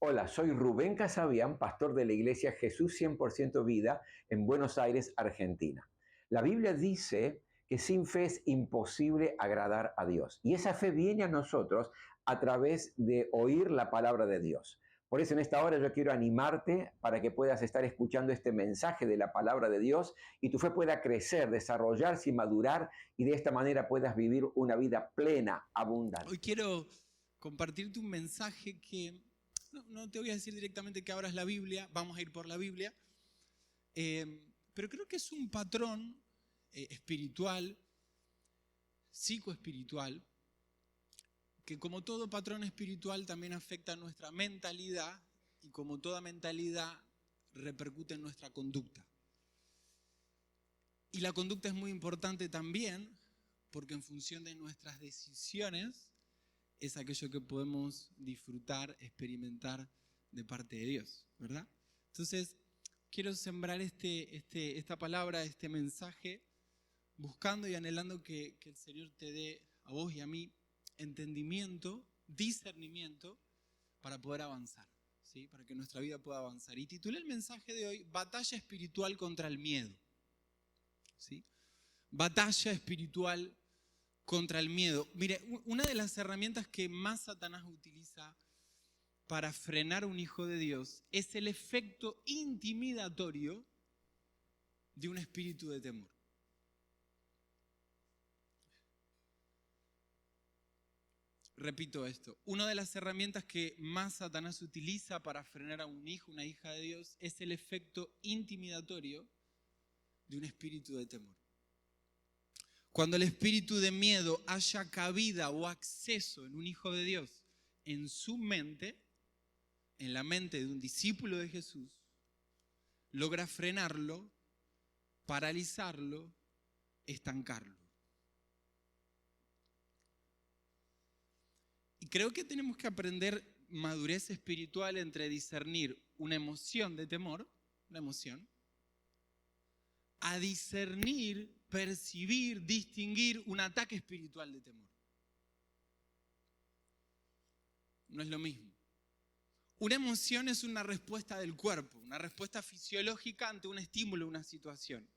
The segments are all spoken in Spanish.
Hola, soy Rubén Casabian, pastor de la iglesia Jesús 100% Vida en Buenos Aires, Argentina. La Biblia dice que sin fe es imposible agradar a Dios. Y esa fe viene a nosotros a través de oír la palabra de Dios. Por eso en esta hora yo quiero animarte para que puedas estar escuchando este mensaje de la palabra de Dios y tu fe pueda crecer, desarrollarse y madurar y de esta manera puedas vivir una vida plena, Hoy abundante. quiero compartirte un mensaje que no te voy a decir directamente que abras la Biblia, vamos a ir por la Biblia, pero creo que es un patrón espiritual, psicoespiritual, que como todo patrón espiritual también afecta a nuestra mentalidad y como toda mentalidad repercute en nuestra conducta. Y la conducta es muy importante también porque en función de nuestras decisiones es aquello que podemos disfrutar, experimentar de parte de Dios, ¿verdad? Entonces, quiero sembrar esta palabra, este mensaje, buscando y anhelando que el Señor te dé a vos y a mí entendimiento, discernimiento, para poder avanzar, ¿sí? Para que nuestra vida pueda avanzar. Y titulé el mensaje de hoy, Batalla espiritual contra el miedo, ¿sí? Batalla espiritual contra el miedo. Mire, una de las herramientas que más Satanás utiliza para frenar a un hijo de Dios es el efecto intimidatorio de un espíritu de temor. Repito esto, una de las herramientas que más Satanás utiliza para frenar a un hijo, una hija de Dios, es el efecto intimidatorio de un espíritu de temor. Cuando el espíritu de miedo haya cabida o acceso en un hijo de Dios, en su mente, en la mente de un discípulo de Jesús, logra frenarlo, paralizarlo, estancarlo. Y creo que tenemos que aprender madurez espiritual entre discernir una emoción de temor, una emoción, a discernir, percibir, distinguir un ataque espiritual de temor. No es lo mismo. Una emoción es una respuesta del cuerpo, una respuesta fisiológica ante un estímulo, una situación,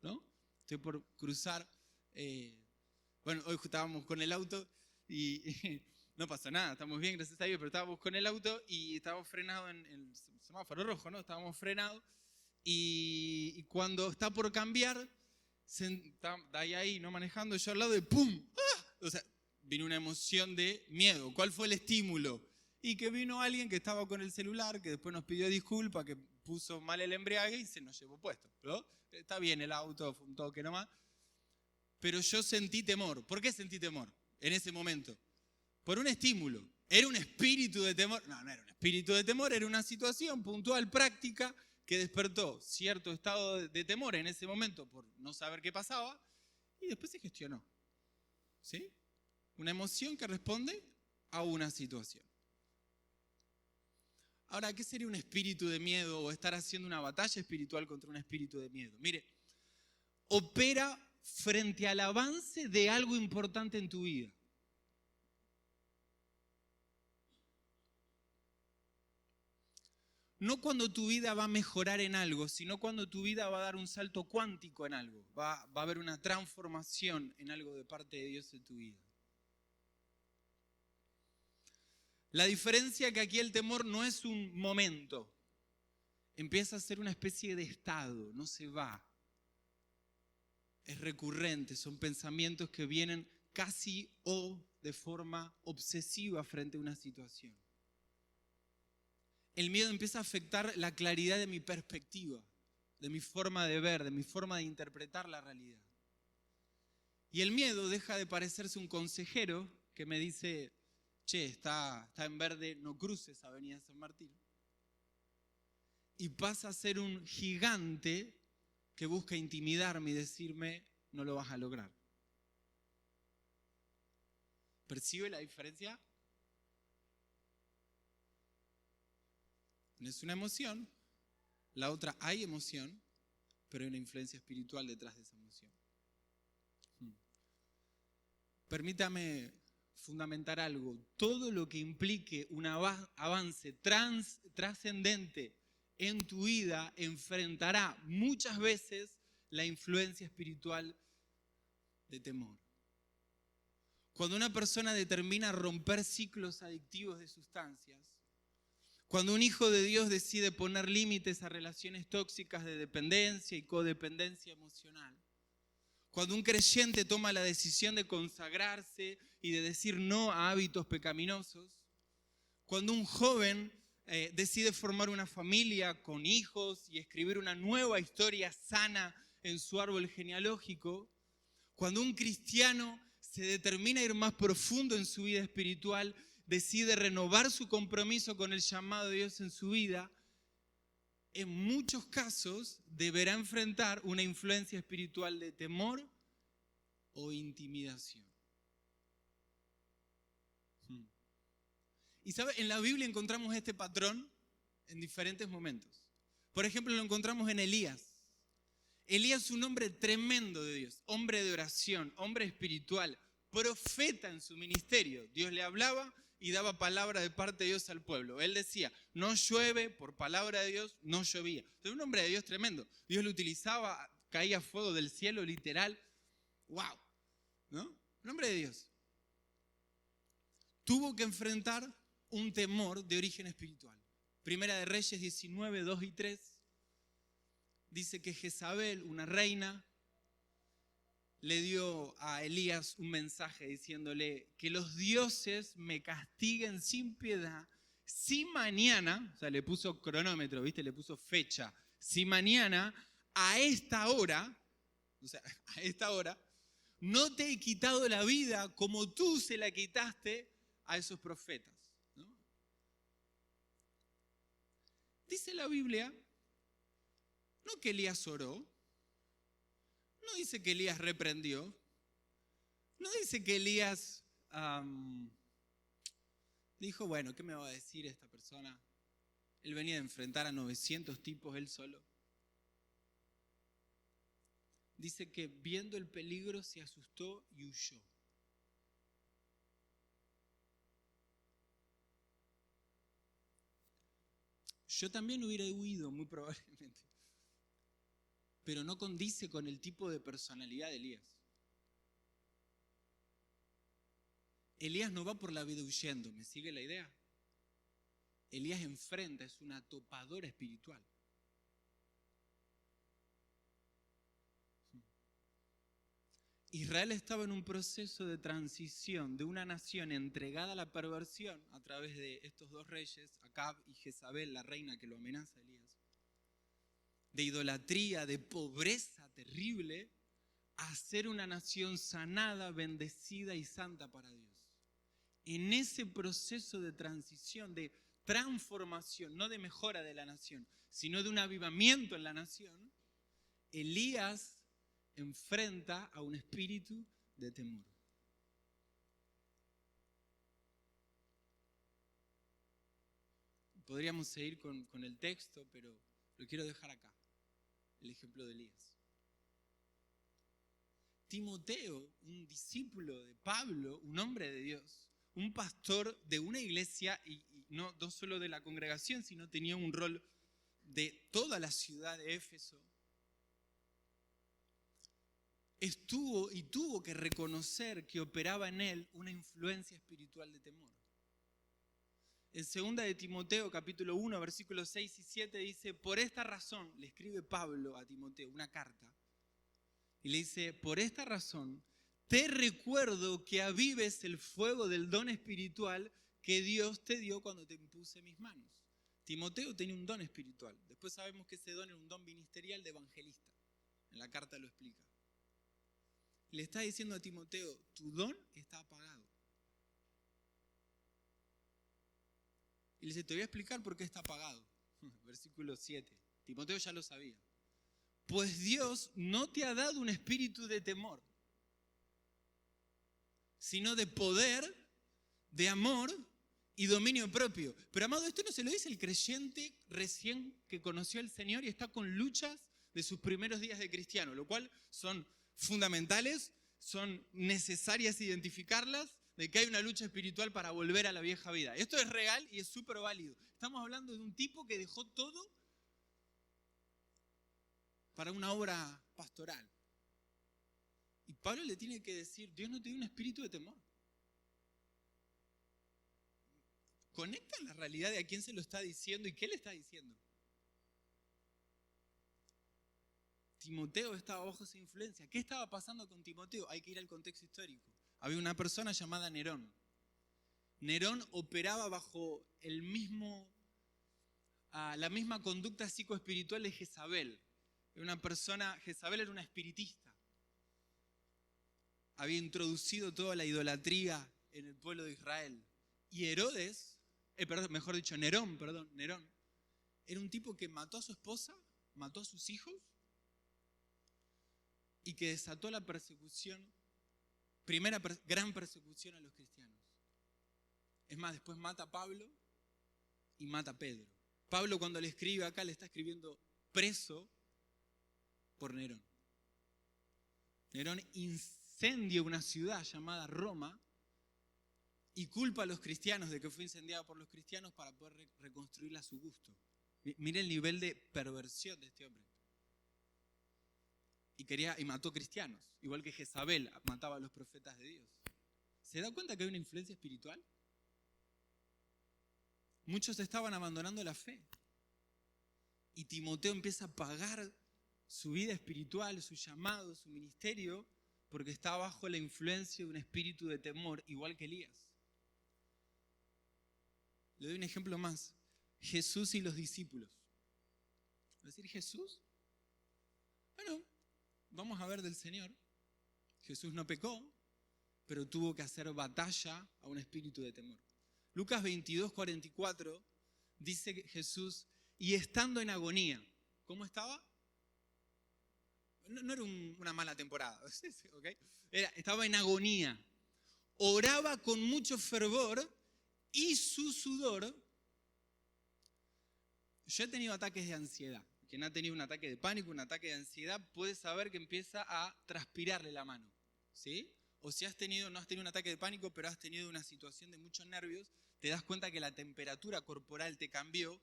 ¿no? Estoy por cruzar, bueno, hoy estábamos con el auto y no pasó nada, estamos bien, gracias a Dios, pero estábamos con el auto y estábamos frenados en el semáforo rojo, ¿no? Estábamos frenados y cuando está por cambiar, está ahí, no manejando, yo al lado de ¡pum! ¡Ah! O sea, vino una emoción de miedo. ¿Cuál fue el estímulo? Y que vino alguien que estaba con el celular, que después nos pidió disculpas, que puso mal el embriague y se nos llevó puesto, ¿no? Está bien el auto, fue un toque nomás. Pero yo sentí temor. ¿Por qué sentí temor en ese momento? Por un estímulo. ¿Era un espíritu de temor? No, no era un espíritu de temor, era una situación puntual, práctica, que despertó cierto estado de temor en ese momento por no saber qué pasaba y después se gestionó. ¿Sí? Una emoción que responde a una situación. Ahora, ¿qué sería un espíritu de miedo o estar haciendo una batalla espiritual contra un espíritu de miedo? Mire, opera frente al avance de algo importante en tu vida. No cuando tu vida va a mejorar en algo, sino cuando tu vida va a dar un salto cuántico en algo. Va a haber una transformación en algo de parte de Dios en tu vida. La diferencia es que aquí el temor no es un momento. Empieza a ser una especie de estado, no se va. Es recurrente, son pensamientos que vienen casi o de forma obsesiva frente a una situación. El miedo empieza a afectar la claridad de mi perspectiva, de mi forma de ver, de mi forma de interpretar la realidad. Y el miedo deja de parecerse un consejero que me dice, che, está en verde, no cruces Avenida San Martín. Y pasa a ser un gigante que busca intimidarme y decirme, no lo vas a lograr. ¿Percibe la diferencia? No es una emoción, la otra hay emoción, pero hay una influencia espiritual detrás de esa emoción. Permítame fundamentar algo. Todo lo que implique un avance trascendente en tu vida enfrentará muchas veces la influencia espiritual de temor. Cuando una persona determina romper ciclos adictivos de sustancias, cuando un hijo de Dios decide poner límites a relaciones tóxicas de dependencia y codependencia emocional, cuando un creyente toma la decisión de consagrarse y de decir no a hábitos pecaminosos, cuando un joven decide formar una familia con hijos y escribir una nueva historia sana en su árbol genealógico, cuando un cristiano se determina a ir más profundo en su vida espiritual, decide renovar su compromiso con el llamado de Dios en su vida, en muchos casos deberá enfrentar una influencia espiritual de temor o intimidación. Y ¿sabe? En la Biblia encontramos este patrón en diferentes momentos. Por ejemplo, lo encontramos en Elías. Elías es un hombre tremendo de Dios, hombre de oración, hombre espiritual, profeta en su ministerio. Dios le hablaba y daba palabra de parte de Dios al pueblo. Él decía, no llueve, por palabra de Dios no llovía. Entonces, un hombre de Dios tremendo. Dios lo utilizaba, caía fuego del cielo literal. ¡Wow! ¿No? Un hombre de Dios. Tuvo que enfrentar un temor de origen espiritual. Primera de Reyes 19, 2 y 3. Dice que Jezabel, una reina, le dio a Elías un mensaje diciéndole que los dioses me castiguen sin piedad si mañana, o sea, le puso cronómetro, ¿viste? Le puso fecha, si mañana a esta hora, o sea, a esta hora, no te he quitado la vida como tú se la quitaste a esos profetas, ¿no? Dice la Biblia, no que Elías oró, no dice que Elías reprendió, no dice que Elías dijo, bueno, ¿qué me va a decir esta persona? Él venía de enfrentar a 900 tipos él solo. Dice que viendo el peligro se asustó y huyó. Yo también hubiera huido, muy probablemente. Pero no condice con el tipo de personalidad de Elías. Elías no va por la vida huyendo, ¿me sigue la idea? Elías enfrenta, es una topadora espiritual. Israel estaba en un proceso de transición de una nación entregada a la perversión a través de estos dos reyes, Acab y Jezabel, la reina que lo amenaza a Elías, de idolatría, de pobreza terrible, a ser una nación sanada, bendecida y santa para Dios. En ese proceso de transición, de transformación, no de mejora de la nación, sino de un avivamiento en la nación, Elías enfrenta a un espíritu de temor. Podríamos seguir con el texto, pero lo quiero dejar acá, el ejemplo de Elías. Timoteo, un discípulo de Pablo, un hombre de Dios, un pastor de una iglesia, y no solo de la congregación, sino tenía un rol de toda la ciudad de Éfeso, estuvo y tuvo que reconocer que operaba en él una influencia espiritual de temor. En 2 de Timoteo, capítulo 1, versículos 6 y 7, dice, por esta razón, le escribe Pablo a Timoteo una carta, y le dice, por esta razón, te recuerdo que avives el fuego del don espiritual que Dios te dio cuando te impuse mis manos. Timoteo tenía un don espiritual. Después sabemos que ese don era un don ministerial de evangelista. En la carta lo explica. Le está diciendo a Timoteo, tu don está apagado. Y le dice, te voy a explicar por qué está apagado. Versículo 7. Timoteo ya lo sabía. Pues Dios no te ha dado un espíritu de temor, sino de poder, de amor y dominio propio. Pero amado, esto no se lo dice el creyente recién que conoció al Señor y está con luchas de sus primeros días de cristiano, lo cual son fundamentales, son necesarias identificarlas, de que hay una lucha espiritual para volver a la vieja vida. Esto es real y es súper válido. Estamos hablando de un tipo que dejó todo para una obra pastoral. Y Pablo le tiene que decir, Dios no te dio un espíritu de temor. Conecta la realidad de a quién se lo está diciendo y qué le está diciendo. Timoteo estaba bajo esa influencia. ¿Qué estaba pasando con Timoteo? Hay que ir al contexto histórico. Había una persona llamada Nerón. Nerón operaba bajo la misma conducta psicoespiritual de Jezabel. Jezabel era una espiritista. Había introducido toda la idolatría en el pueblo de Israel. Y Nerón, era un tipo que mató a su esposa, mató a sus hijos y que desató la persecución, gran persecución a los cristianos. Es más, después mata a Pablo y mata a Pedro. Pablo, cuando le escribe acá, le está escribiendo preso por Nerón. Nerón incendia una ciudad llamada Roma y culpa a los cristianos de que fue incendiada por los cristianos para poder reconstruirla a su gusto. Mire el nivel de perversión de este hombre. Y mató cristianos, igual que Jezabel mataba a los profetas de Dios. ¿Se da cuenta que hay una influencia espiritual? Muchos estaban abandonando la fe. Y Timoteo empieza a pagar su vida espiritual, su llamado, su ministerio, porque está bajo la influencia de un espíritu de temor, igual que Elías. Le doy un ejemplo más. Jesús y los discípulos. ¿Va a decir Jesús? Bueno, vamos a ver del Señor. Jesús no pecó, pero tuvo que hacer batalla a un espíritu de temor. Lucas 22, 44 dice que Jesús, y estando en agonía, ¿cómo estaba? No era una mala temporada, ¿okay? Estaba en agonía. Oraba con mucho fervor y su sudor. Yo he tenido ataques de ansiedad. Quien ha tenido un ataque de pánico, un ataque de ansiedad, puede saber que empieza a transpirarle la mano, ¿sí? O si no has tenido un ataque de pánico, pero has tenido una situación de muchos nervios, te das cuenta que la temperatura corporal te cambió.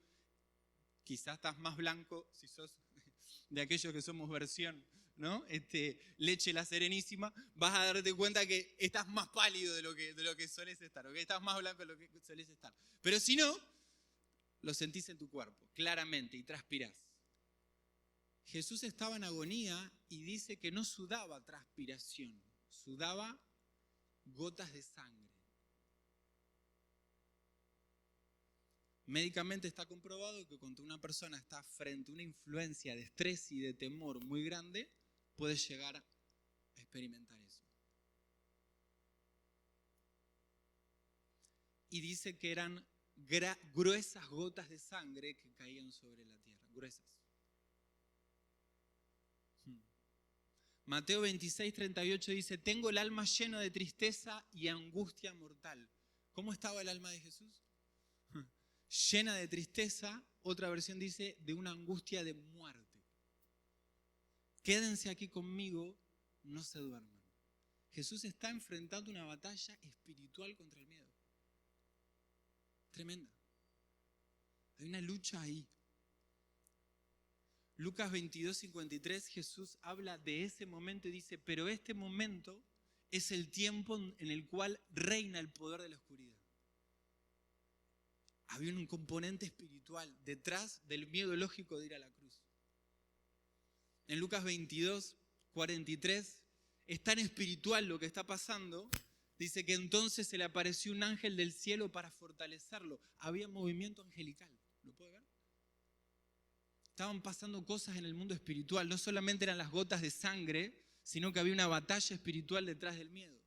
Quizás estás más blanco, si sos de aquellos que somos versión, ¿no? Leche la Serenísima, vas a darte cuenta que estás más pálido de lo que solés estar, ¿okay? Estás más blanco de lo que solés estar. Pero si no, lo sentís en tu cuerpo, claramente, y transpirás. Jesús estaba en agonía y dice que no sudaba transpiración, sudaba gotas de sangre. Médicamente está comprobado que cuando una persona está frente a una influencia de estrés y de temor muy grande, puede llegar a experimentar eso. Y dice que eran gruesas gotas de sangre que caían sobre la tierra, gruesas. Mateo 26, 38 dice, tengo el alma llena de tristeza y angustia mortal. ¿Cómo estaba el alma de Jesús? Llena de tristeza, otra versión dice, de una angustia de muerte. Quédense aquí conmigo, no se duerman. Jesús está enfrentando una batalla espiritual contra el miedo. Tremenda. Hay una lucha ahí. Lucas 22, 53, Jesús habla de ese momento y dice, pero este momento es el tiempo en el cual reina el poder de la oscuridad. Había un componente espiritual detrás del miedo lógico de ir a la cruz. En Lucas 22, 43, es tan espiritual lo que está pasando, dice que entonces se le apareció un ángel del cielo para fortalecerlo. Había movimiento angelical, ¿lo puede ver? Estaban pasando cosas en el mundo espiritual, no solamente eran las gotas de sangre, sino que había una batalla espiritual detrás del miedo,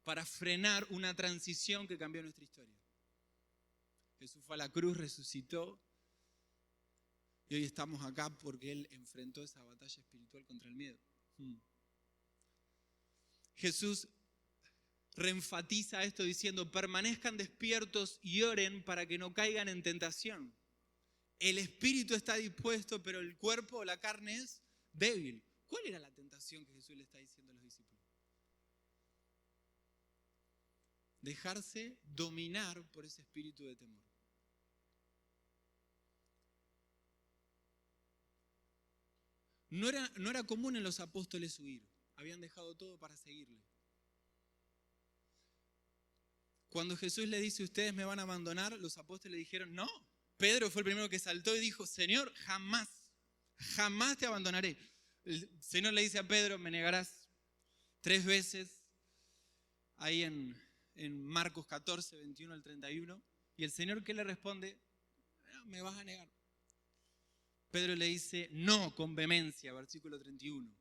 para frenar una transición que cambió nuestra historia. Jesús fue a la cruz, resucitó, y hoy estamos acá porque Él enfrentó esa batalla espiritual contra el miedo. Jesús reenfatiza esto diciendo, permanezcan despiertos y oren para que no caigan en tentación. El espíritu está dispuesto, pero el cuerpo o la carne es débil. ¿Cuál era la tentación que Jesús le está diciendo a los discípulos? dejarse dominar por ese espíritu de temor. No era común en los apóstoles huir, habían dejado todo para seguirle. Cuando Jesús le dice, ustedes me van a abandonar, los apóstoles le dijeron, no. Pedro fue el primero que saltó y dijo, Señor, jamás te abandonaré. El Señor le dice a Pedro, me negarás 3 veces, ahí en Marcos 14, 21 al 31. Y el Señor, ¿qué le responde? No, me vas a negar. Pedro le dice, no, con vehemencia, versículo 31.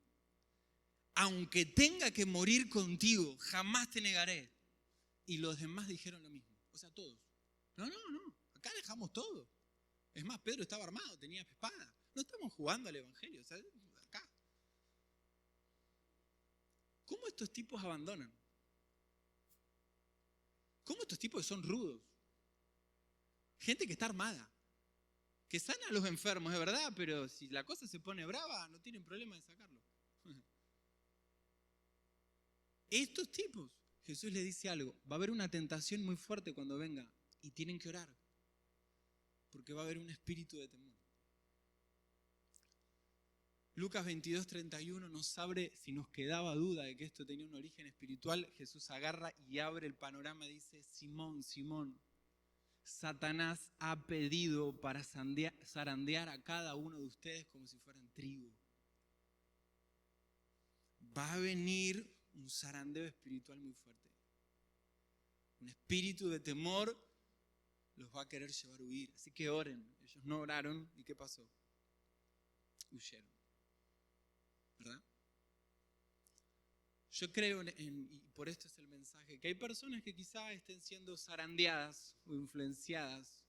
Aunque tenga que morir contigo, jamás te negaré. Y los demás dijeron lo mismo, o sea, todos. No, acá dejamos todo. Es más, Pedro estaba armado, tenía espada. No estamos jugando al evangelio, o sea, acá. ¿Cómo estos tipos abandonan? ¿Cómo estos tipos son rudos? Gente que está armada, que sana a los enfermos, es verdad, pero si la cosa se pone brava, no tienen problema de sacarlo. Estos tipos, Jesús les dice algo, va a haber una tentación muy fuerte cuando venga y tienen que orar, porque va a haber un espíritu de temor. Lucas 22, 31 nos abre, si nos quedaba duda de que esto tenía un origen espiritual, Jesús agarra y abre el panorama y dice, Simón, Simón, Satanás ha pedido para zarandear a cada uno de ustedes como si fueran trigo. Va a venir un zarandeo espiritual muy fuerte. Un espíritu de temor los va a querer llevar a huir. Así que oren. Ellos no oraron. ¿Y qué pasó? Huyeron. ¿Verdad? Yo creo, y por esto es el mensaje, que hay personas que quizás estén siendo zarandeadas o influenciadas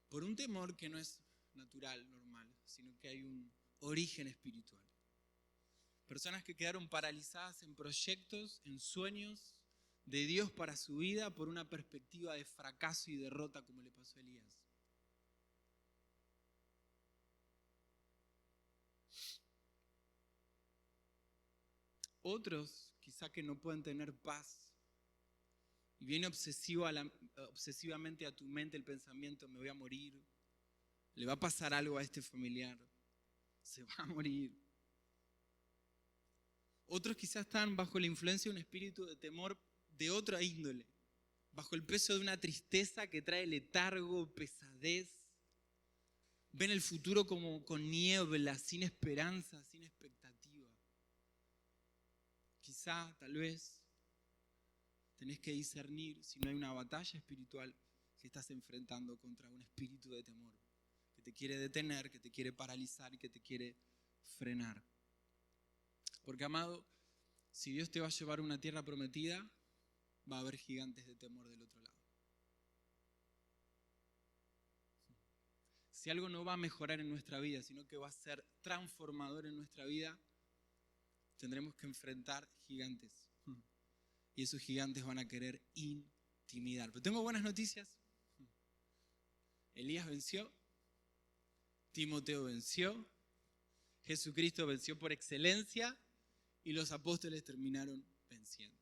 por un temor que no es natural, normal, sino que hay un origen espiritual. Personas que quedaron paralizadas en proyectos, en sueños de Dios para su vida por una perspectiva de fracaso y derrota como le pasó a Elías. Otros quizá que no pueden tener paz y viene obsesivamente a tu mente el pensamiento, me voy a morir, le va a pasar algo a este familiar, se va a morir. Otros quizás están bajo la influencia de un espíritu de temor de otra índole, bajo el peso de una tristeza que trae letargo, pesadez. Ven el futuro como con niebla, sin esperanza, sin expectativa. Quizá, tal vez, tenés que discernir si no hay una batalla espiritual que estás enfrentando contra un espíritu de temor que te quiere detener, que te quiere paralizar y que te quiere frenar. Porque, amado, si Dios te va a llevar a una tierra prometida, va a haber gigantes de temor del otro lado. Si algo no va a mejorar en nuestra vida, sino que va a ser transformador en nuestra vida, tendremos que enfrentar gigantes. Y esos gigantes van a querer intimidar. Pero tengo buenas noticias. Elías venció, Timoteo venció, Jesucristo venció por excelencia y los apóstoles terminaron venciendo.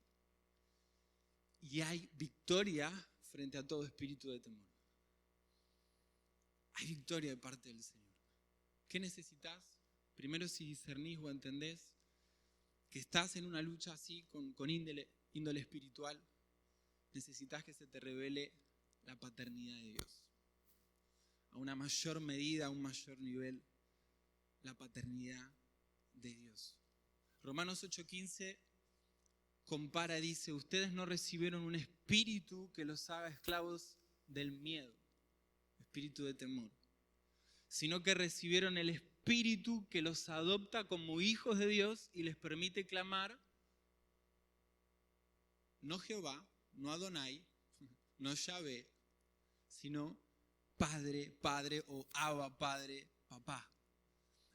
Y hay victoria frente a todo espíritu de temor. Hay victoria de parte del Señor. ¿Qué necesitas? Primero, si discernís o entendés que estás en una lucha así con índole espiritual, necesitas que se te revele la paternidad de Dios. A una mayor medida, a un mayor nivel, la paternidad de Dios. Romanos 8:15 compara, dice, ustedes no recibieron un espíritu que los haga esclavos del miedo, espíritu de temor, sino que recibieron el espíritu que los adopta como hijos de Dios y les permite clamar, no Jehová, no Adonai, no Yahvé, sino Padre, Padre o Abba, Padre, Papá.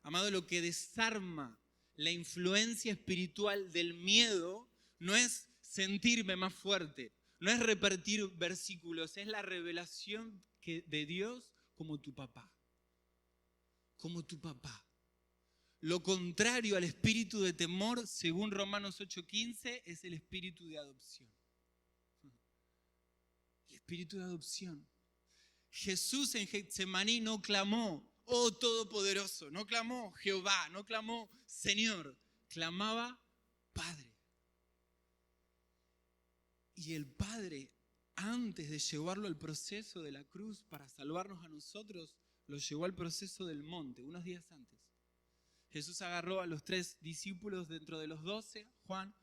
Amado, lo que desarma la influencia espiritual del miedo no es sentirme más fuerte, no es repetir versículos, es la revelación de Dios como tu papá. Como tu papá. Lo contrario al espíritu de temor, según Romanos 8:15, es el espíritu de adopción. espíritu de adopción. Jesús en Getsemaní no clamó, oh Todopoderoso, no clamó Jehová, no clamó Señor, clamaba Padre. Y el Padre, antes de llevarlo al proceso de la cruz para salvarnos a nosotros, lo llevó al proceso del monte, unos días antes. Jesús agarró a los 3 discípulos dentro de los 12, Juan,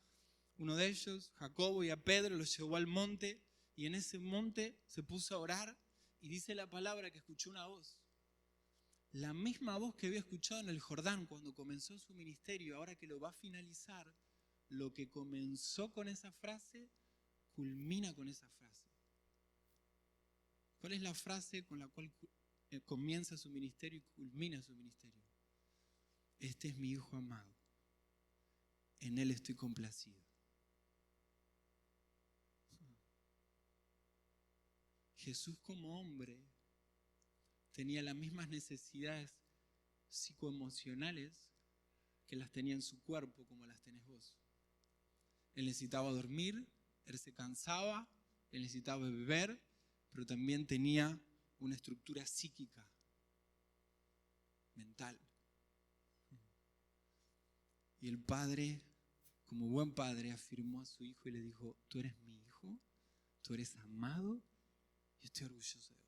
uno de ellos, Jacobo y a Pedro, los llevó al monte y en ese monte se puso a orar y dice la palabra que escuchó una voz. La misma voz que había escuchado en el Jordán cuando comenzó su ministerio, ahora que lo va a finalizar, lo que comenzó con esa frase, culmina con esa frase. ¿Cuál es la frase con la cual comienza su ministerio y culmina su ministerio? Este es mi Hijo amado, en Él estoy complacido. Jesús como hombre tenía las mismas necesidades psicoemocionales que las tenía en su cuerpo como las tenés vos. Él necesitaba dormir, él se cansaba, él necesitaba beber, pero también tenía una estructura psíquica, mental. Y el padre, como buen padre, afirmó a su hijo y le dijo, tú eres mi hijo, tú eres amado y estoy orgulloso de vos.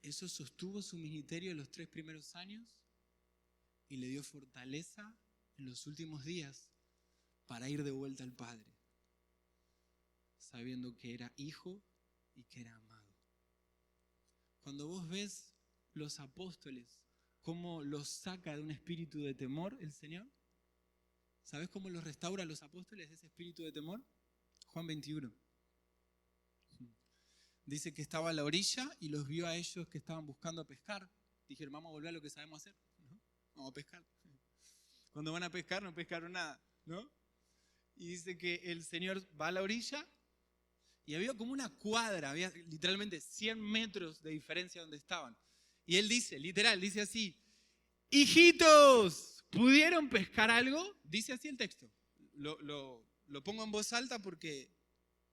Eso sostuvo su ministerio en los 3 primeros años y le dio fortaleza en los últimos días para ir de vuelta al Padre, sabiendo que era hijo y que era amado. Cuando vos ves los apóstoles, cómo los saca de un espíritu de temor el Señor, ¿sabes cómo los restaura a los apóstoles de ese espíritu de temor? Juan 21. Dice que estaba a la orilla y los vio a ellos que estaban buscando pescar. Dijeron, vamos a volver a lo que sabemos hacer, ¿no? Vamos a pescar. Cuando van a pescar no pescaron nada, ¿no? Y dice que el Señor va a la orilla y había como una cuadra, había literalmente 100 metros de diferencia donde estaban. Y él dice, literal, dice así, hijitos, ¿pudieron pescar algo? Dice así el texto. Lo pongo en voz alta porque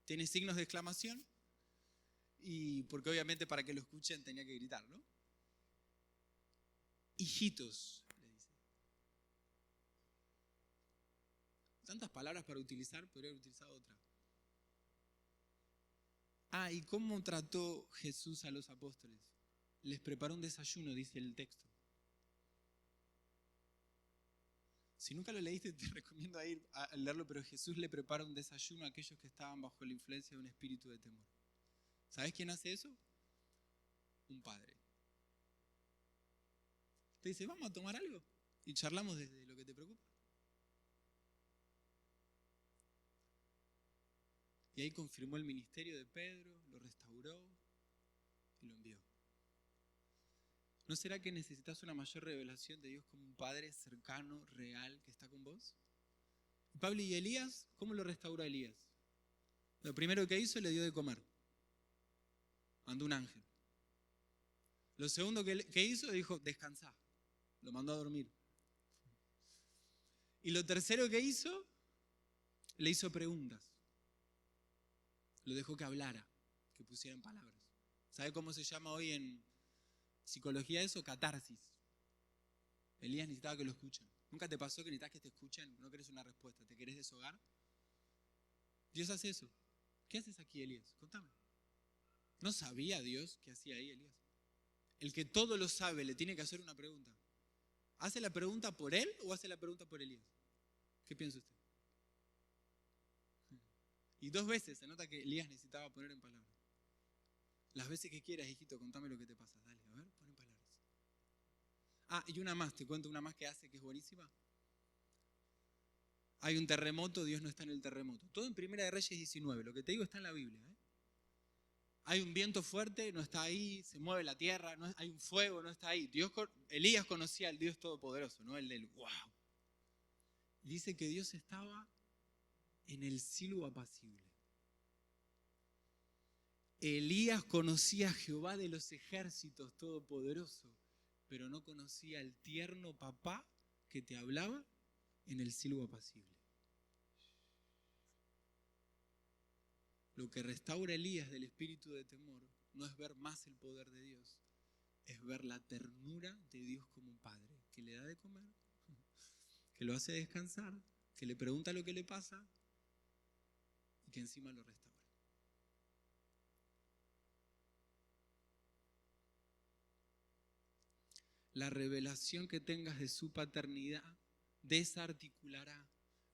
tiene signos de exclamación. Y porque obviamente para que lo escuchen tenía que gritar, ¿no? Hijitos, le dice. Tantas palabras para utilizar, podría haber utilizado otra. ¿Y cómo trató Jesús a los apóstoles? Les preparó un desayuno, dice el texto. Si nunca lo leíste, te recomiendo ir a leerlo, pero Jesús le prepara un desayuno a aquellos que estaban bajo la influencia de un espíritu de temor. ¿Sabes quién hace eso? Un padre. Te dice, vamos a tomar algo y charlamos desde lo que te preocupa. Y ahí confirmó el ministerio de Pedro, lo restauró y lo envió. ¿No será que necesitas una mayor revelación de Dios como un padre cercano, real, que está con vos? Pablo y Elías, ¿cómo lo restauró a Elías? Lo primero que hizo, le dio de comer. Mandó un ángel. Lo segundo que hizo, dijo, descansá. Lo mandó a dormir. Y lo tercero que hizo, le hizo preguntas. Lo dejó que hablara, que pusiera en palabras. ¿Sabe cómo se llama hoy en psicología eso? Catarsis. Elías necesitaba que lo escuchen. ¿Nunca te pasó que necesitas que te escuchen? No querés una respuesta, ¿te querés deshogar? Dios hace eso. ¿Qué haces aquí, Elías? Contame. ¿No sabía Dios qué hacía ahí, Elías? El que todo lo sabe le tiene que hacer una pregunta. ¿Hace la pregunta por él o hace la pregunta por Elías? ¿Qué piensa usted? Y 2 veces se nota que Elías necesitaba poner en palabras. Las veces que quieras, hijito, contame lo que te pasa. Dale, a ver, pon en palabras. Y una más, te cuento una más que hace que es buenísima. Hay un terremoto, Dios no está en el terremoto. Todo en Primera de Reyes 19, lo que te digo está en la Biblia. Hay un viento fuerte, no está ahí, se mueve la tierra, hay un fuego, no está ahí. Elías conocía al Dios Todopoderoso, no el del wow. Y dice que Dios estaba en el silo apacible. Elías conocía a Jehová de los ejércitos todopoderoso, pero no conocía al tierno papá que te hablaba en el silo apacible. Lo que restaura Elías del espíritu de temor no es ver más el poder de Dios, es ver la ternura de Dios como un padre, que le da de comer, que lo hace descansar, que le pregunta lo que le pasa y que encima lo restaura. La revelación que tengas de su paternidad desarticulará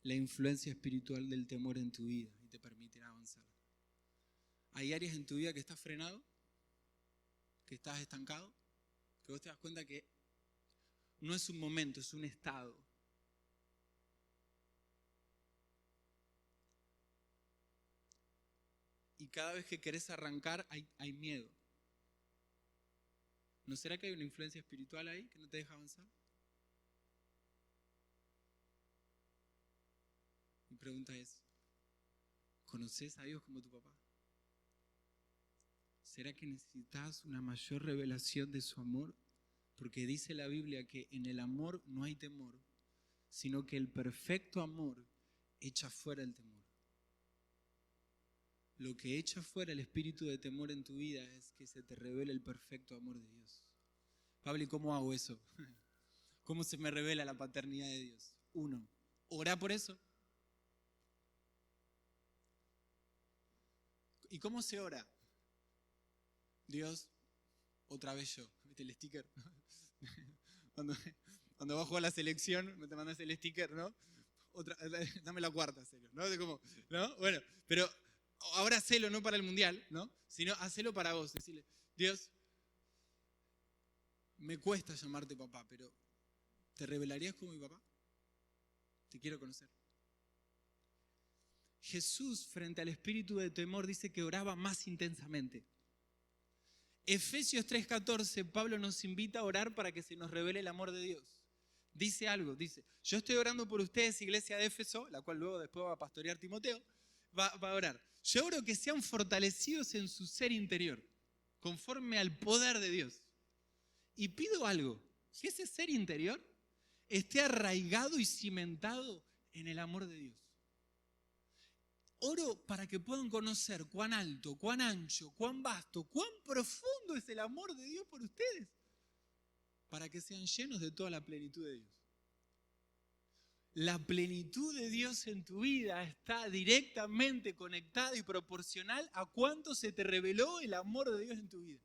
la influencia espiritual del temor en tu vida y te permitirá avanzar. ¿Hay áreas en tu vida que estás frenado? ¿Que estás estancado? Que vos te das cuenta que no es un momento, es un estado. Y cada vez que querés arrancar hay miedo. ¿No será que hay una influencia espiritual ahí que no te deja avanzar? Mi pregunta es, ¿conoces a Dios como tu papá? ¿Será que necesitas una mayor revelación de su amor? Porque dice la Biblia que en el amor no hay temor, sino que el perfecto amor echa fuera el temor. Lo que echa fuera el espíritu de temor en tu vida es que se te revele el perfecto amor de Dios. Pablo, ¿y cómo hago eso? ¿Cómo se me revela la paternidad de Dios? 1, orá por eso. ¿Y cómo se ora? Dios, otra vez yo. ¿Viste el sticker? Cuando vas a jugar la selección, me te mandas el sticker, ¿no? Dame la cuarta, serio, ¿no? ¿no? Bueno, pero ahora hacelo no para el mundial, ¿no? Sino hacelo para vos. Decirle, Dios, me cuesta llamarte papá, pero ¿te revelarías como mi papá? Te quiero conocer. Jesús, frente al espíritu de temor, dice que oraba más intensamente. Efesios 3:14, Pablo nos invita a orar para que se nos revele el amor de Dios. Dice algo, dice, yo estoy orando por ustedes, iglesia de Éfeso, la cual luego después va a pastorear Timoteo, va a orar. Yo oro que sean fortalecidos en su ser interior, conforme al poder de Dios. Y pido algo, que ese ser interior esté arraigado y cimentado en el amor de Dios. Oro para que puedan conocer cuán alto, cuán ancho, cuán vasto, cuán profundo es el amor de Dios por ustedes, para que sean llenos de toda la plenitud de Dios. La plenitud de Dios en tu vida está directamente conectada y proporcional a cuánto se te reveló el amor de Dios en tu vida.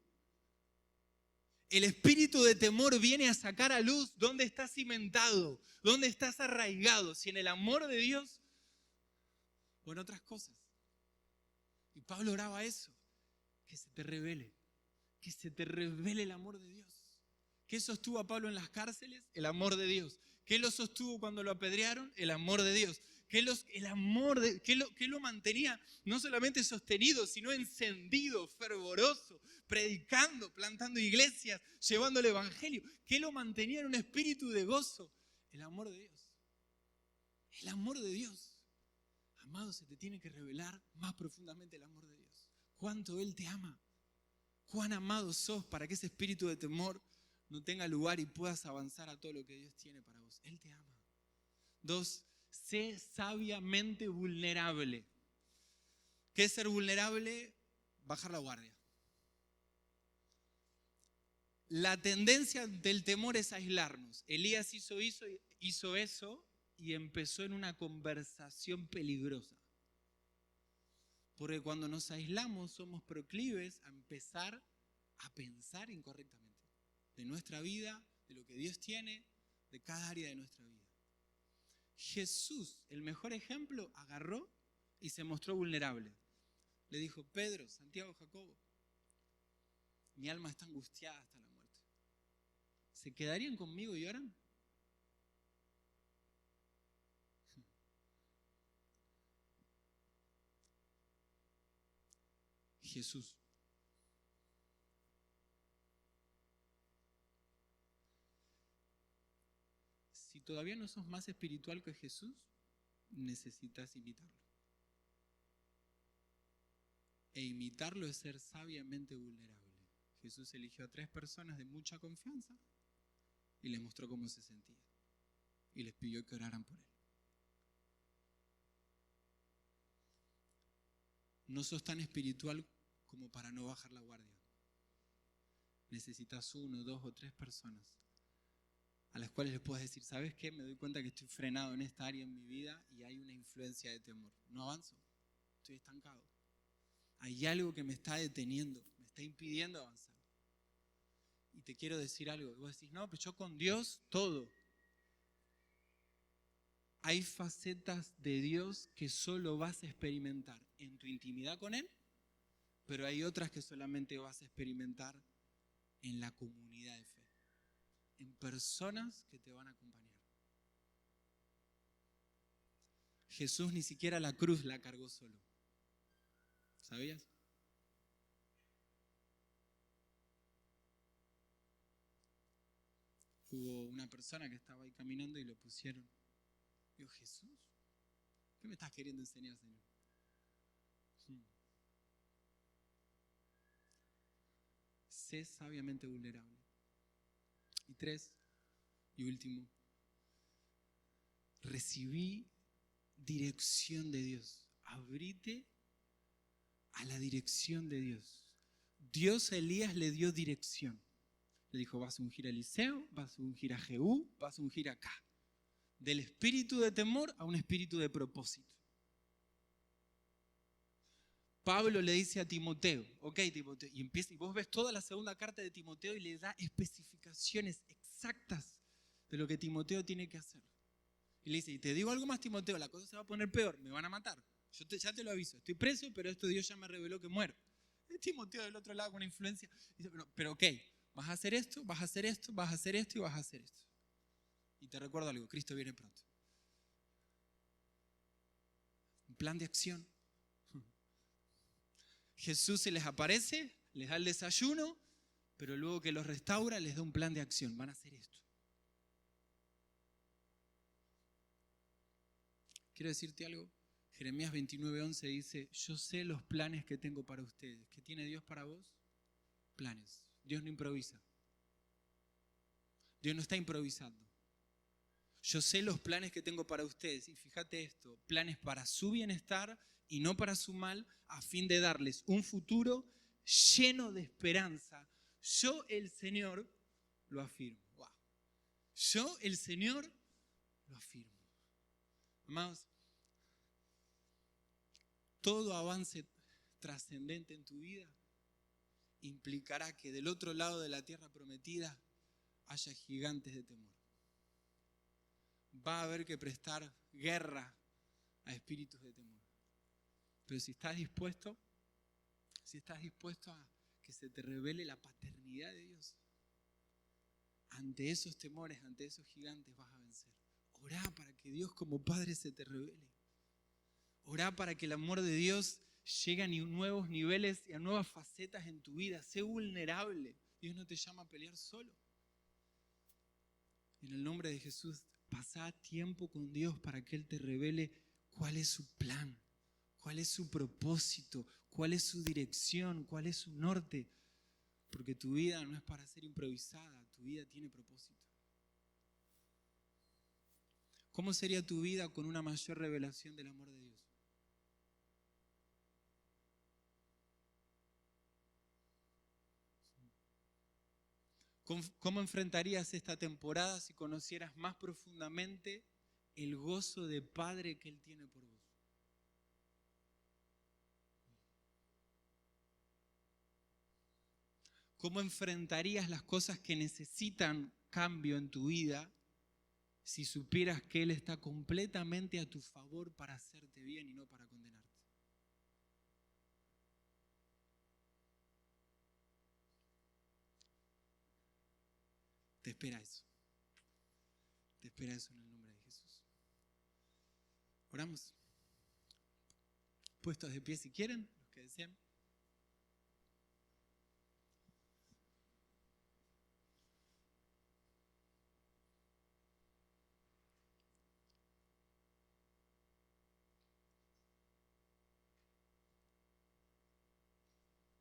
El espíritu de temor viene a sacar a luz dónde estás cimentado, dónde estás arraigado, si en el amor de Dios o en otras cosas. Y Pablo oraba eso, que se te revele el amor de Dios. ¿Qué sostuvo a Pablo en las cárceles? El amor de Dios. ¿Qué lo sostuvo cuando lo apedrearon? El amor de Dios. ¿Qué lo mantenía no solamente sostenido, sino encendido, fervoroso, predicando, plantando iglesias, llevando el evangelio? ¿Qué lo mantenía en un espíritu de gozo? El amor de Dios. El amor de Dios. Amado, se te tiene que revelar más profundamente el amor de Dios. Cuánto Él te ama. Cuán amado sos para que ese espíritu de temor no tenga lugar y puedas avanzar a todo lo que Dios tiene para vos. Él te ama. 2, sé sabiamente vulnerable. ¿Qué es ser vulnerable? Bajar la guardia. La tendencia del temor es aislarnos. Elías hizo eso y empezó en una conversación peligrosa. Porque cuando nos aislamos somos proclives a empezar a pensar incorrectamente de nuestra vida, de lo que Dios tiene, de cada área de nuestra vida. Jesús, el mejor ejemplo, agarró y se mostró vulnerable. Le dijo, Pedro, Santiago, Jacobo, mi alma está angustiada hasta la muerte. ¿Se quedarían conmigo y oran? Jesús. Si todavía no sos más espiritual que Jesús, necesitas imitarlo. E imitarlo es ser sabiamente vulnerable. Jesús eligió a 3 personas de mucha confianza y les mostró cómo se sentía. Y les pidió que oraran por él. no sos tan espiritual como para no bajar la guardia. Necesitas 1, 2 o 3 personas a las cuales les puedas decir, ¿sabes qué? Me doy cuenta que estoy frenado en esta área en mi vida y hay una influencia de temor. No avanzo, estoy estancado. Hay algo que me está deteniendo, me está impidiendo avanzar. Y te quiero decir algo. Vos decís, no, pero yo con Dios todo. Hay facetas de Dios que solo vas a experimentar en tu intimidad con Él, pero hay otras que solamente vas a experimentar en la comunidad de fe, en personas que te van a acompañar. Jesús ni siquiera la cruz la cargó solo. ¿Sabías? Hubo una persona que estaba ahí caminando y lo pusieron. Digo, Jesús, ¿qué me estás queriendo enseñar, Señor? Sé sabiamente vulnerable. Y 3, y último, recibí dirección de Dios. Abrite a la dirección de Dios. Dios a Elías le dio dirección. Le dijo, vas a ungir a Eliseo, vas a ungir a Jehú, vas a ungir acá. Del espíritu de temor a un espíritu de propósito. Pablo le dice a Timoteo, ok Timoteo, y empieza, y vos ves toda la segunda carta de Timoteo y le da especificaciones exactas de lo que Timoteo tiene que hacer. Y le dice, y te digo algo más, Timoteo, la cosa se va a poner peor, me van a matar. Ya te lo aviso, estoy preso, pero esto Dios ya me reveló que muero. Es Timoteo del otro lado con una influencia. Dice, pero ok, vas a hacer esto, vas a hacer esto, vas a hacer esto y vas a hacer esto. Y te recuerdo algo, Cristo viene pronto. Un plan de acción. Jesús se les aparece, les da el desayuno, pero luego que los restaura les da un plan de acción. Van a hacer esto. Quiero decirte algo. Jeremías 29:11 dice, yo sé los planes que tengo para ustedes. ¿Qué tiene Dios para vos? Planes. Dios no improvisa. Dios no está improvisando. Yo sé los planes que tengo para ustedes. Y fíjate esto, planes para su bienestar y no para su mal, a fin de darles un futuro lleno de esperanza. Yo, el Señor, lo afirmo. Wow. Yo, el Señor, lo afirmo. Amados, todo avance trascendente en tu vida implicará que del otro lado de la tierra prometida haya gigantes de temor. Va a haber que prestar guerra a espíritus de temor. Pero si estás dispuesto a que se te revele la paternidad de Dios, ante esos temores, ante esos gigantes vas a vencer. Orá para que Dios como Padre se te revele. Orá para que el amor de Dios llegue a nuevos niveles y a nuevas facetas en tu vida. Sé vulnerable. Dios no te llama a pelear solo. En el nombre de Jesús, pasá tiempo con Dios para que Él te revele cuál es su plan, cuál es su propósito, cuál es su dirección, cuál es su norte. Porque tu vida no es para ser improvisada, tu vida tiene propósito. ¿Cómo sería tu vida con una mayor revelación del amor de Dios? ¿Cómo enfrentarías esta temporada si conocieras más profundamente el gozo de Padre que Él tiene por vos? ¿Cómo enfrentarías las cosas que necesitan cambio en tu vida si supieras que Él está completamente a tu favor para hacerte bien y no para condenarte? Te espera eso. Te espera eso en el nombre de Jesús. Oramos. Puestos de pie si quieren, los que desean.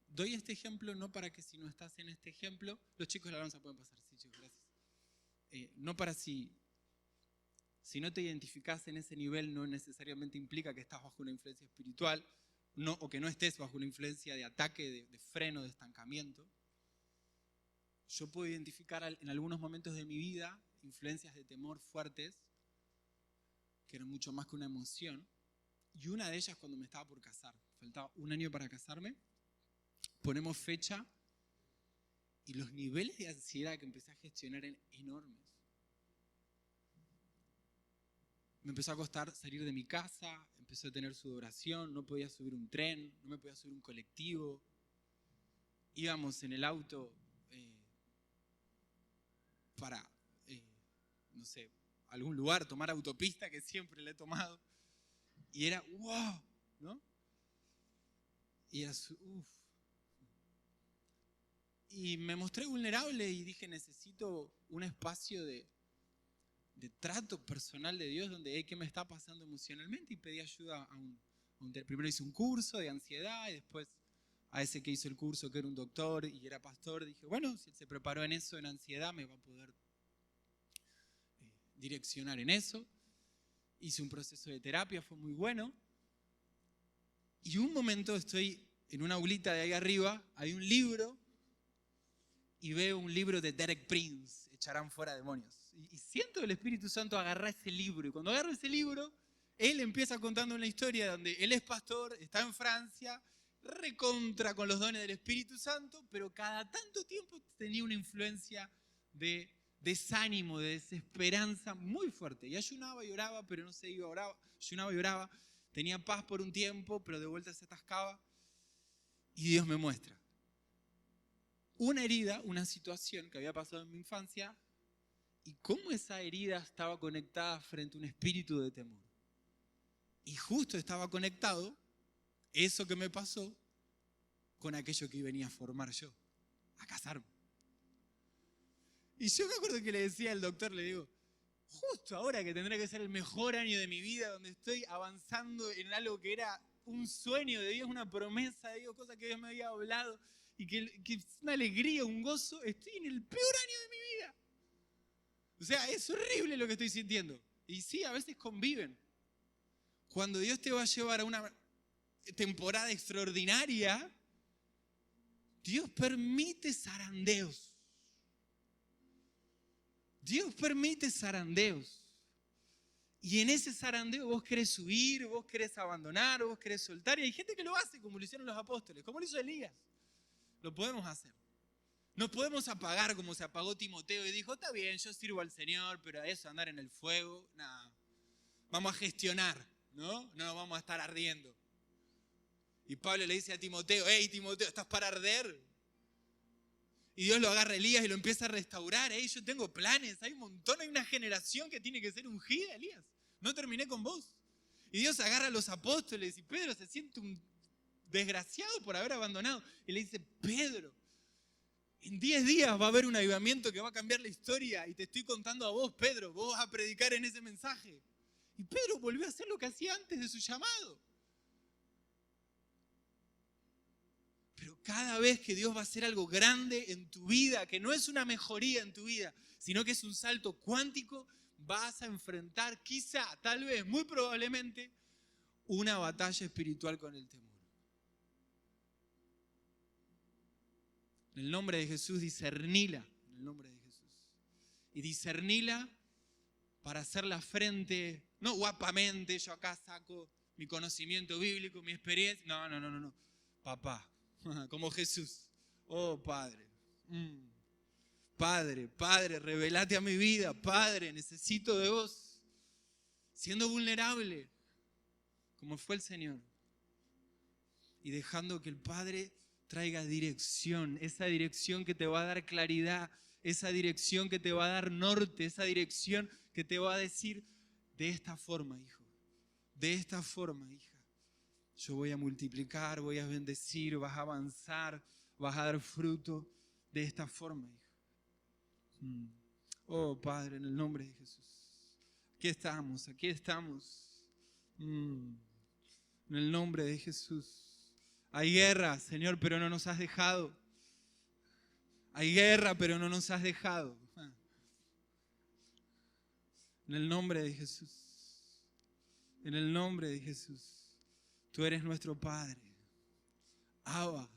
Doy este ejemplo no para que si no estás en este ejemplo, los chicos de la alabanza pueden pasar. Sí, chicos, gracias. No para si no te identificás en ese nivel, no necesariamente implica que estás bajo una influencia espiritual o que no estés bajo una influencia de ataque, de freno, de estancamiento, yo puedo identificar en algunos momentos de mi vida influencias de temor fuertes, que eran mucho más que una emoción. Y una de ellas cuando me estaba por casar. Faltaba un año para casarme. Ponemos fecha y los niveles de ansiedad que empecé a gestionar eran enormes. Me empezó a costar salir de mi casa, empecé a tener sudoración, no podía subir un tren, no me podía subir un colectivo. Íbamos en el auto para, no sé, algún lugar, tomar autopista, que siempre la he tomado. Y era, wow, ¿no? Y era, uff. Y me mostré vulnerable y dije, necesito un espacio de trato personal de Dios donde, ¿qué me está pasando emocionalmente? Y pedí ayuda a un primero hice un curso de ansiedad y después a ese que hizo el curso, que era un doctor y era pastor, dije, bueno, si él se preparó en eso, en ansiedad, me va a poder direccionar en eso. Hice un proceso de terapia, fue muy bueno. Y un momento estoy en una aulita de ahí arriba, hay un libro, y veo un libro de Derek Prince, Echarán fuera demonios. Y siento el Espíritu Santo agarrar ese libro. Y cuando agarro ese libro, él empieza contando una historia donde él es pastor, está en Francia, recontra con los dones del Espíritu Santo, pero cada tanto tiempo tenía una influencia de desánimo, de desesperanza muy fuerte. Y ayunaba y oraba, pero no se iba, oraba, ayunaba y oraba. Tenía paz por un tiempo, pero de vuelta se atascaba. Y Dios me muestra una herida, una situación que había pasado en mi infancia y cómo esa herida estaba conectada frente a un espíritu de temor. Y justo estaba conectado eso que me pasó con aquello que venía a formar yo, a casarme. Y yo me acuerdo que le decía al doctor, le digo, justo ahora que tendrá que ser el mejor año de mi vida, donde estoy avanzando en algo que era un sueño de Dios, una promesa de Dios, cosa que Dios me había hablado, y que es una alegría, un gozo, estoy en el peor año de mi vida. O sea, es horrible lo que estoy sintiendo. Y sí, a veces conviven. Cuando Dios te va a llevar a una temporada extraordinaria, Dios permite zarandeos. Dios permite zarandeos. Y en ese zarandeo vos querés huir, vos querés abandonar, vos querés soltar. Y hay gente que lo hace como lo hicieron los apóstoles, como lo hizo Elías. Lo podemos hacer. Nos podemos apagar como se apagó Timoteo y dijo, está bien, yo sirvo al Señor, pero a eso andar en el fuego, nada. Vamos a gestionar, ¿no? No vamos a estar ardiendo. Y Pablo le dice a Timoteo, hey Timoteo, ¿estás para arder? Y Dios lo agarra a Elías y lo empieza a restaurar. Hey, yo tengo planes, hay un montón, hay una generación que tiene que ser ungida, Elías. No terminé con vos. Y Dios agarra a los apóstoles y Pedro se siente un desgraciado por haber abandonado. Y le dice, Pedro, en 10 días va a haber un avivamiento que va a cambiar la historia y te estoy contando a vos, Pedro, vos vas a predicar en ese mensaje. Y Pedro volvió a hacer lo que hacía antes de su llamado. Pero cada vez que Dios va a hacer algo grande en tu vida, que no es una mejoría en tu vida, sino que es un salto cuántico, vas a enfrentar quizá, tal vez, muy probablemente, una batalla espiritual con el temor. En el nombre de Jesús, discernila. En el nombre de Jesús. Y discernila para hacerla frente, no guapamente, yo acá saco mi conocimiento bíblico, mi experiencia. No. Papá, como Jesús. Oh, Padre. Padre, revelate a mi vida. Padre, necesito de vos. Siendo vulnerable, como fue el Señor. Y dejando que el Padre traiga dirección, esa dirección que te va a dar claridad, esa dirección que te va a dar norte, esa dirección que te va a decir, de esta forma, hijo, de esta forma, hija, yo voy a multiplicar, voy a bendecir, vas a avanzar, vas a dar fruto, de esta forma, hijo. Oh, Padre, en el nombre de Jesús. Aquí estamos. En el nombre de Jesús. Hay guerra, Señor, pero no nos has dejado. Hay guerra, pero no nos has dejado. En el nombre de Jesús. En el nombre de Jesús. Tú eres nuestro Padre. Abba.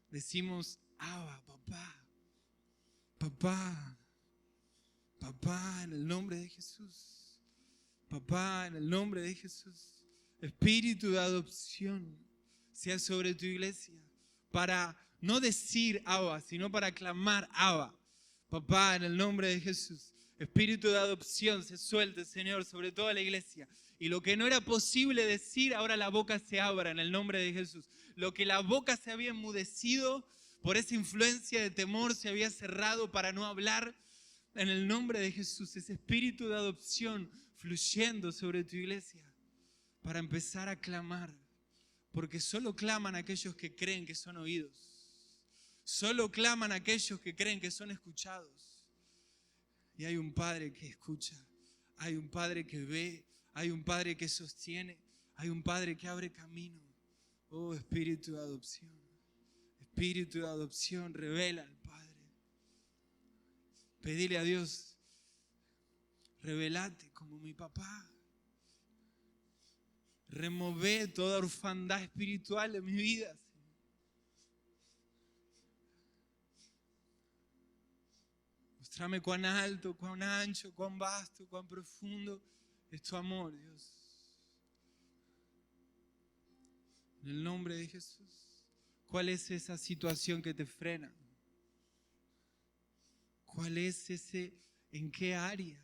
Decimos, Abba, papá. Papá. Papá, en el nombre de Jesús. Papá, en el nombre de Jesús. Espíritu de adopción sea sobre tu iglesia. Para no decir Abba, sino para clamar Abba. Papá, en el nombre de Jesús. Espíritu de adopción se suelte, Señor, sobre toda la iglesia. Y lo que no era posible decir, ahora la boca se abra en el nombre de Jesús. Lo que la boca se había enmudecido por esa influencia de temor, se había cerrado para no hablar. En el nombre de Jesús, ese espíritu de adopción fluyendo sobre tu iglesia para empezar a clamar. Porque solo claman aquellos que creen que son oídos. Solo claman aquellos que creen que son escuchados. Y hay un Padre que escucha, hay un Padre que ve, hay un Padre que sostiene, hay un Padre que abre camino. Oh, espíritu de adopción, revela al Padre. Pedile a Dios, revelate como mi papá. Remové toda orfandad espiritual de mi vida. Mostrame cuán alto, cuán ancho, cuán vasto, cuán profundo es tu amor, Dios. En el nombre de Jesús. ¿Cuál es esa situación que te frena? ¿Cuál es ese, en qué área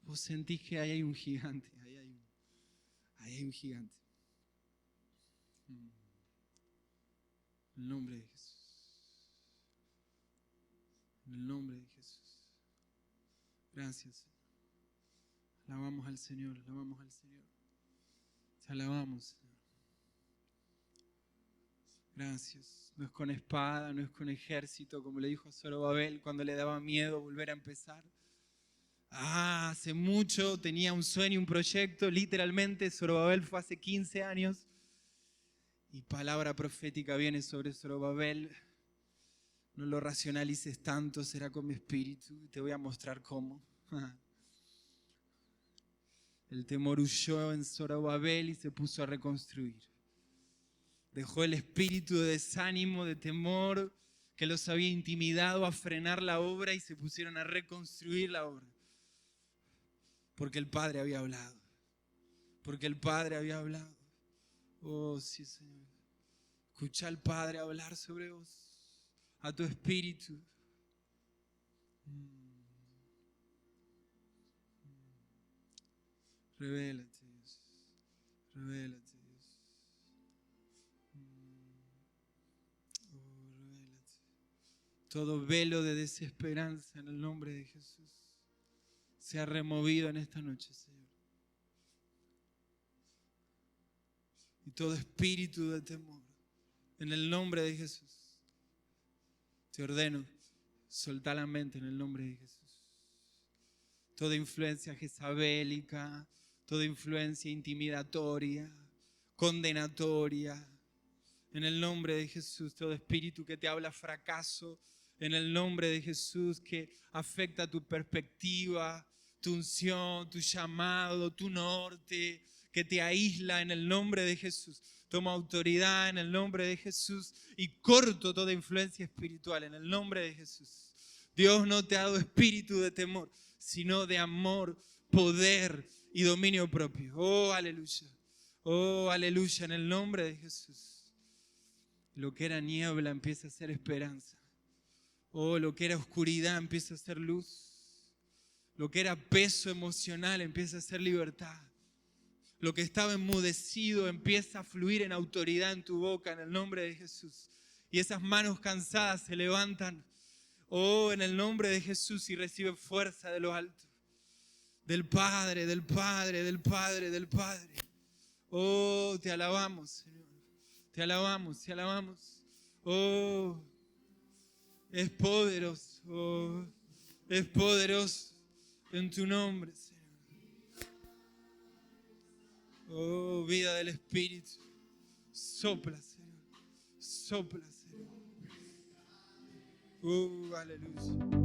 vos sentís que ahí hay un gigante? Ahí hay un gigante. En el nombre de Jesús. En el nombre de Jesús. Gracias, Señor. Alabamos al Señor, alabamos al Señor. Te alabamos, Señor. Gracias. No es con espada, no es con ejército, como le dijo a Zorobabel cuando le daba miedo volver a empezar. Hace mucho tenía un sueño, un proyecto, literalmente Zorobabel fue hace 15 años y palabra profética viene sobre Zorobabel. No lo racionalices tanto, será con mi espíritu y te voy a mostrar cómo. El temor huyó en Zorobabel y se puso a reconstruir. Dejó el espíritu de desánimo, de temor que los había intimidado a frenar la obra y se pusieron a reconstruir la obra. Porque el Padre había hablado. Porque el Padre había hablado. Oh, sí, Señor. Escucha al Padre hablar sobre vos. A tu espíritu. Revélate, Dios. Revélate, Dios. Oh, revélate. Todo velo de desesperanza en el nombre de Jesús se ha removido en esta noche, Señor. Y todo espíritu de temor, en el nombre de Jesús, te ordeno, soltá la mente en el nombre de Jesús. Toda influencia jezabélica, toda influencia intimidatoria, condenatoria, en el nombre de Jesús, todo espíritu que te habla fracaso, en el nombre de Jesús, que afecta tu perspectiva, tu unción, tu llamado, tu norte, que te aísla en el nombre de Jesús. Tomo autoridad en el nombre de Jesús y corto toda influencia espiritual en el nombre de Jesús. Dios no te ha dado espíritu de temor, sino de amor, poder y dominio propio. Oh, aleluya. Oh, aleluya, en el nombre de Jesús. Lo que era niebla empieza a ser esperanza. Oh, lo que era oscuridad empieza a ser luz. Lo que era peso emocional empieza a ser libertad. Lo que estaba enmudecido empieza a fluir en autoridad en tu boca en el nombre de Jesús. Y esas manos cansadas se levantan, oh, en el nombre de Jesús y reciben fuerza de lo alto. Del Padre, del Padre, del Padre, del Padre. Oh, te alabamos, Señor. Te alabamos, te alabamos. Oh, es poderoso, oh, es poderoso en tu nombre, Señor. Oh, vida del Espíritu, sopla, Señor, sopla, Señor. Aleluya.